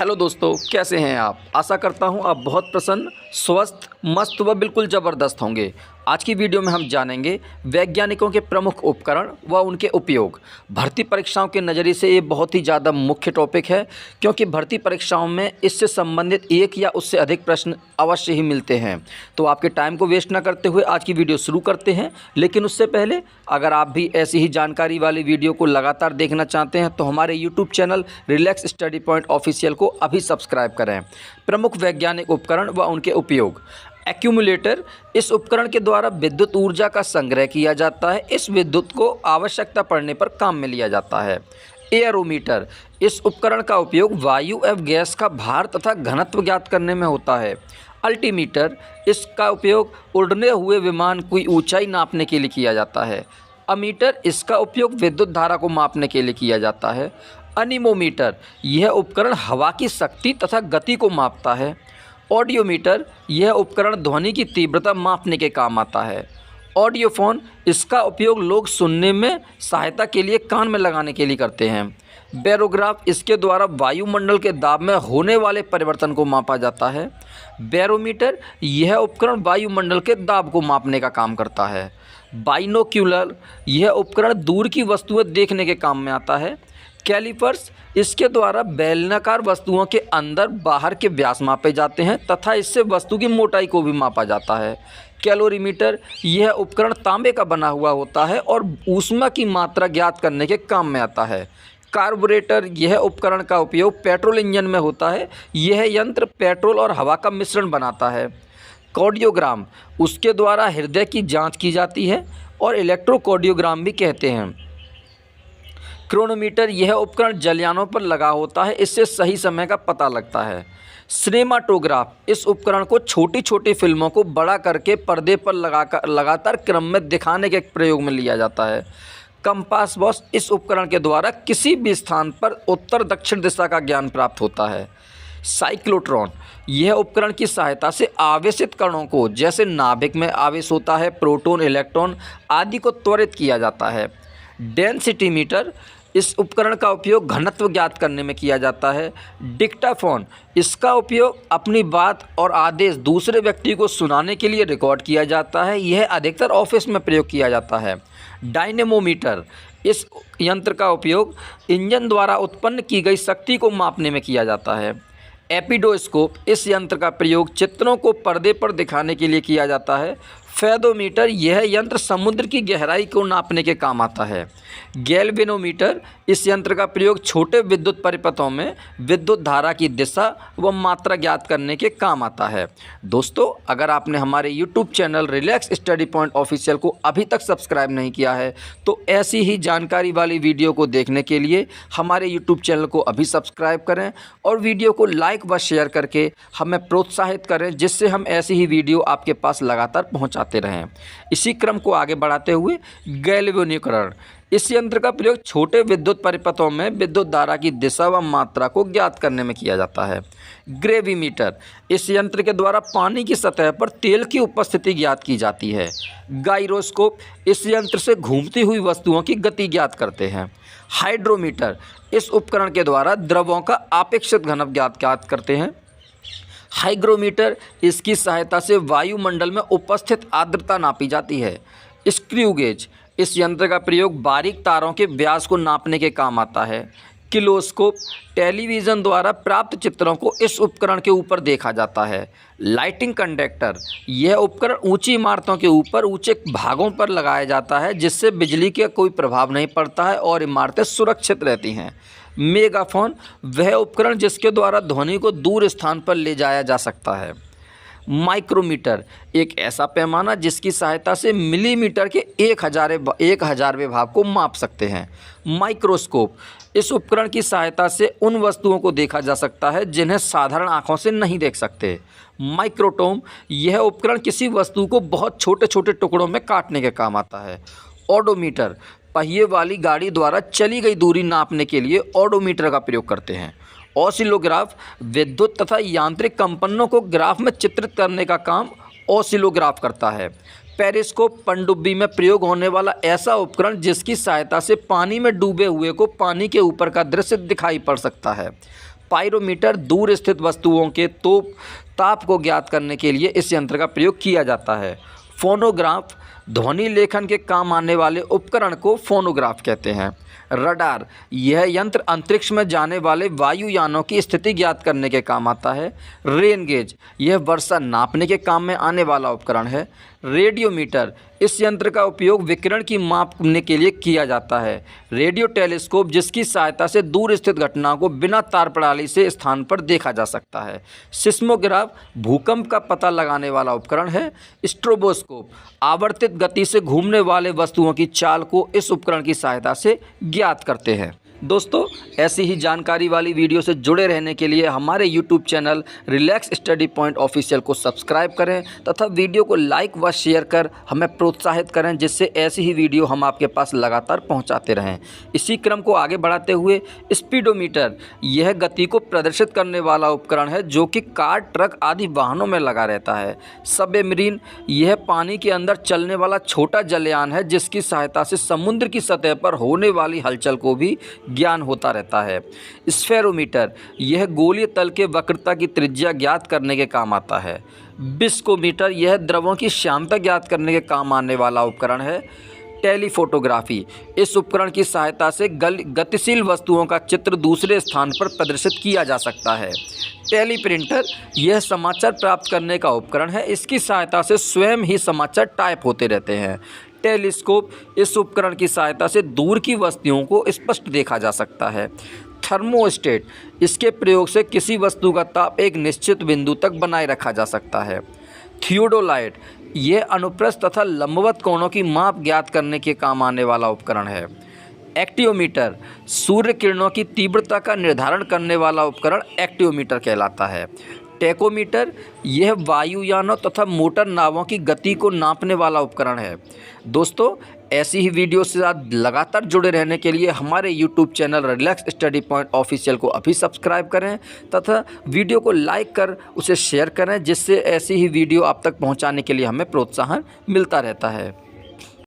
Hello दोस्तों, कैसे हैं आप। आशा करता हूं आप बहुत प्रसन्न, स्वस्थ, मस्त व बिल्कुल ज़बरदस्त होंगे। आज की वीडियो में हम जानेंगे वैज्ञानिकों के प्रमुख उपकरण व उनके उपयोग। भर्ती परीक्षाओं के नज़रिए से ये बहुत ही ज़्यादा मुख्य टॉपिक है, क्योंकि भर्ती परीक्षाओं में इससे संबंधित एक या उससे अधिक प्रश्न अवश्य ही मिलते हैं। तो आपके टाइम को वेस्ट न करते हुए आज की वीडियो शुरू करते हैं। लेकिन उससे पहले अगर आप भी ऐसी ही जानकारी वाली वीडियो को लगातार देखना चाहते हैं तो हमारे YouTube channel relax study point official को अभी सब्सक्राइब करें। प्रमुख वैज्ञानिक उपकरण व उनके उपयोग। एक्यूमुलेटर, इस उपकरण के द्वारा विद्युत ऊर्जा का संग्रह किया जाता है। इस विद्युत को आवश्यकता पड़ने पर काम में लिया जाता है। एयरोमीटर, इस उपकरण का उपयोग वायु एवं गैस का भार तथा घनत्व ज्ञात करने में होता है। अल्टीमीटर, इसका उपयोग उड़ने हुए विमान की ऊंचाई नापने के लिए किया जाता है। अमीटर, इसका उपयोग विद्युत धारा को मापने के लिए किया जाता है। अनीमोमीटर, यह उपकरण हवा की शक्ति तथा गति को मापता है। ऑडियोमीटर, यह उपकरण ध्वनि की तीव्रता मापने के काम आता है। ऑडियोफोन, इसका उपयोग लोग सुनने में सहायता के लिए कान में लगाने के लिए करते हैं। बैरोग्राफ, इसके द्वारा वायुमंडल के दाब में होने वाले परिवर्तन को मापा जाता है। बैरोमीटर, यह उपकरण वायुमंडल के दाब को मापने का काम करता है। बाइनोक्यूलर, यह उपकरण दूर की वस्तुएं देखने के काम में आता है। कैलिपर्स, इसके द्वारा बेलनाकार वस्तुओं के अंदर बाहर के व्यास मापे जाते हैं तथा इससे वस्तु की मोटाई को भी मापा जाता है। कैलोरीमीटर, यह उपकरण तांबे का बना हुआ होता है और ऊष्मा की मात्रा ज्ञात करने के काम में आता है। कार्बोरेटर, यह उपकरण का उपयोग पेट्रोल इंजन में होता है। यह यंत्र पेट्रोल और हवा का मिश्रण बनाता है। कार्डियोग्राम, उसके द्वारा हृदय की जांच की जाती है और इलेक्ट्रोकार्डियोग्राम भी कहते हैं। क्रोनोमीटर, यह उपकरण जलयानों पर लगा होता है, इससे सही समय का पता लगता है। सिनेमाटोग्राफ, इस उपकरण को छोटी छोटी फिल्मों को बड़ा करके पर्दे पर लगातार क्रम में दिखाने के प्रयोग में लिया जाता है। कंपास बॉक्स, इस उपकरण के द्वारा किसी भी स्थान पर उत्तर दक्षिण दिशा का ज्ञान प्राप्त होता है। साइक्लोट्रॉन, यह उपकरण की सहायता से आवेशित कणों को, जैसे नाभिक में आवेश होता है, प्रोटॉन, इलेक्ट्रॉन आदि को त्वरित किया जाता है। डेंसिटी मीटर, इस उपकरण का उपयोग घनत्व ज्ञात करने में किया जाता है। डिक्टाफोन, इसका उपयोग अपनी बात और आदेश दूसरे व्यक्ति को सुनाने के लिए रिकॉर्ड किया जाता है। यह अधिकतर ऑफिस में प्रयोग किया जाता है। डायनेमोमीटर, इस यंत्र का उपयोग इंजन द्वारा उत्पन्न की गई शक्ति को मापने में किया जाता है। एपिडोस्कोप, इस यंत्र का प्रयोग चित्रों को पर्दे पर दिखाने के लिए किया जाता है। फेदोमीटर, यह यंत्र समुद्र की गहराई को नापने के काम आता है। गैल्वेनोमीटर, इस यंत्र का प्रयोग छोटे विद्युत परिपथों में विद्युत धारा की दिशा व मात्रा ज्ञात करने के काम आता है। दोस्तों, अगर आपने हमारे YouTube channel relax study point official को अभी तक सब्सक्राइब नहीं किया है तो ऐसी ही जानकारी वाली वीडियो को देखने के लिए हमारे YouTube चैनल को अभी सब्सक्राइब करें और वीडियो को लाइक व शेयर करके हमें प्रोत्साहित करें, जिससे हम ऐसी ही वीडियो आपके पास लगातार पहुँचाते रहें। इसी क्रम को आगे बढ़ाते हुए गैल्वेनीकरण, इस यंत्र का प्रयोग छोटे विद्युत परिपथों में विद्युत धारा की दिशा व मात्रा को ज्ञात करने में किया जाता है। ग्रेविमीटर, इस यंत्र के द्वारा पानी की सतह पर तेल की उपस्थिति ज्ञात की जाती है। गाइरोस्कोप, इस यंत्र से घूमती हुई वस्तुओं की गति ज्ञात करते हैं। हाइड्रोमीटर, इस उपकरण के द्वारा द्रवों का अपेक्षित घनत्व ज्ञात करते हैं। हाइग्रोमीटर, इसकी सहायता से वायुमंडल में उपस्थित आर्द्रता नापी जाती है। स्क्रू गेज, इस यंत्र का प्रयोग बारीक तारों के व्यास को नापने के काम आता है। किलोस्कोप, टेलीविज़न द्वारा प्राप्त चित्रों को इस उपकरण के ऊपर देखा जाता है। लाइटिंग कंडक्टर, यह उपकरण ऊंची इमारतों के ऊपर ऊंचे भागों पर लगाया जाता है, जिससे बिजली का कोई प्रभाव नहीं पड़ता है और इमारतें सुरक्षित रहती हैं। मेगाफोन, वह उपकरण जिसके द्वारा ध्वनि को दूर स्थान पर ले जाया जा सकता है। माइक्रोमीटर, एक ऐसा पैमाना जिसकी सहायता से मिलीमीटर के 1000वें भाग को माप सकते हैं। माइक्रोस्कोप, इस उपकरण की सहायता से उन वस्तुओं को देखा जा सकता है जिन्हें साधारण आंखों से नहीं देख सकते। माइक्रोटोम, यह उपकरण किसी वस्तु को बहुत छोटे छोटे टुकड़ों में काटने के काम आता है। ओडोमीटर, पहिए वाली गाड़ी द्वारा चली गई दूरी नापने के लिए ओडोमीटर का प्रयोग करते हैं। ऑसिलोग्राफ, विद्युत तथा यांत्रिक कंपनों को ग्राफ में चित्रित करने का काम ऑसिलोग्राफ करता है। पेरिस्कोप, पनडुब्बी में प्रयोग होने वाला ऐसा उपकरण जिसकी सहायता से पानी में डूबे हुए को पानी के ऊपर का दृश्य दिखाई पड़ सकता है। पायरोमीटर दूर स्थित वस्तुओं के ताप को ज्ञात करने के लिए इस यंत्र का प्रयोग किया जाता है। फोनोग्राफ, ध्वनि लेखन के काम आने वाले उपकरण को फोनोग्राफ कहते हैं। रडार, यह यंत्र अंतरिक्ष में जाने वाले वायुयानों की स्थिति ज्ञात करने के काम आता है। रेन गेज, यह वर्षा नापने के काम में आने वाला उपकरण है। रेडियोमीटर, इस यंत्र का उपयोग विकिरण की मापने के लिए किया जाता है। रेडियो टेलीस्कोप, जिसकी सहायता से दूर स्थित घटनाओं को बिना तार प्रणाली से स्थान पर देखा जा सकता है। सिस्मोग्राफ, भूकंप का पता लगाने वाला उपकरण है। स्ट्रोबोस्कोप, आवर्तित गति से घूमने वाले वस्तुओं की चाल को इस उपकरण की सहायता से ज्ञात करते हैं। दोस्तों, ऐसी ही जानकारी वाली वीडियो से जुड़े रहने के लिए हमारे YouTube channel relax study point official को सब्सक्राइब करें तथा वीडियो को लाइक व शेयर कर हमें प्रोत्साहित करें, जिससे ऐसी ही वीडियो हम आपके पास लगातार पहुंचाते रहें। इसी क्रम को आगे बढ़ाते हुए स्पीडोमीटर, यह गति को प्रदर्शित करने वाला उपकरण है जो कि कार, ट्रक आदि वाहनों में लगा रहता है। सबमरीन, यह पानी के अंदर चलने वाला छोटा जलयान है जिसकी सहायता से समुद्र की सतह पर होने वाली हलचल को भी ज्ञान होता रहता है। स्फेरोमीटर, यह गोलीय तल के वक्रता की त्रिज्या ज्ञात करने के काम आता है। विस्कोमीटर, यह द्रवों की श्यानता ज्ञात करने के काम आने वाला उपकरण है। टेलीफोटोग्राफी, इस उपकरण की सहायता से गतिशील वस्तुओं का चित्र दूसरे स्थान पर प्रदर्शित किया जा सकता है। टेलीप्रिंटर, यह समाचार प्राप्त करने का उपकरण है। इसकी सहायता से स्वयं ही समाचार टाइप होते रहते हैं। टेलीस्कोप, इस उपकरण की सहायता से दूर की वस्तुओं को स्पष्ट देखा जा सकता है। थर्मोस्टेट, इसके प्रयोग से किसी वस्तु का ताप एक निश्चित बिंदु तक बनाए रखा जा सकता है। थियोडोलाइट, यह अनुप्रस्थ तथा लंबवत कोणों की माप ज्ञात करने के काम आने वाला उपकरण है। एक्टियोमीटर, सूर्य किरणों की तीव्रता का निर्धारण करने वाला उपकरण एक्टियोमीटर कहलाता है। टेकोमीटर, यह वायुयानों तथा मोटर नावों की गति को नापने वाला उपकरण है। दोस्तों, ऐसी ही वीडियो से साथ लगातार जुड़े रहने के लिए हमारे YouTube channel relax study point official को अभी सब्सक्राइब करें तथा वीडियो को लाइक कर उसे शेयर करें, जिससे ऐसी ही वीडियो आप तक पहुंचाने के लिए हमें प्रोत्साहन मिलता रहता है।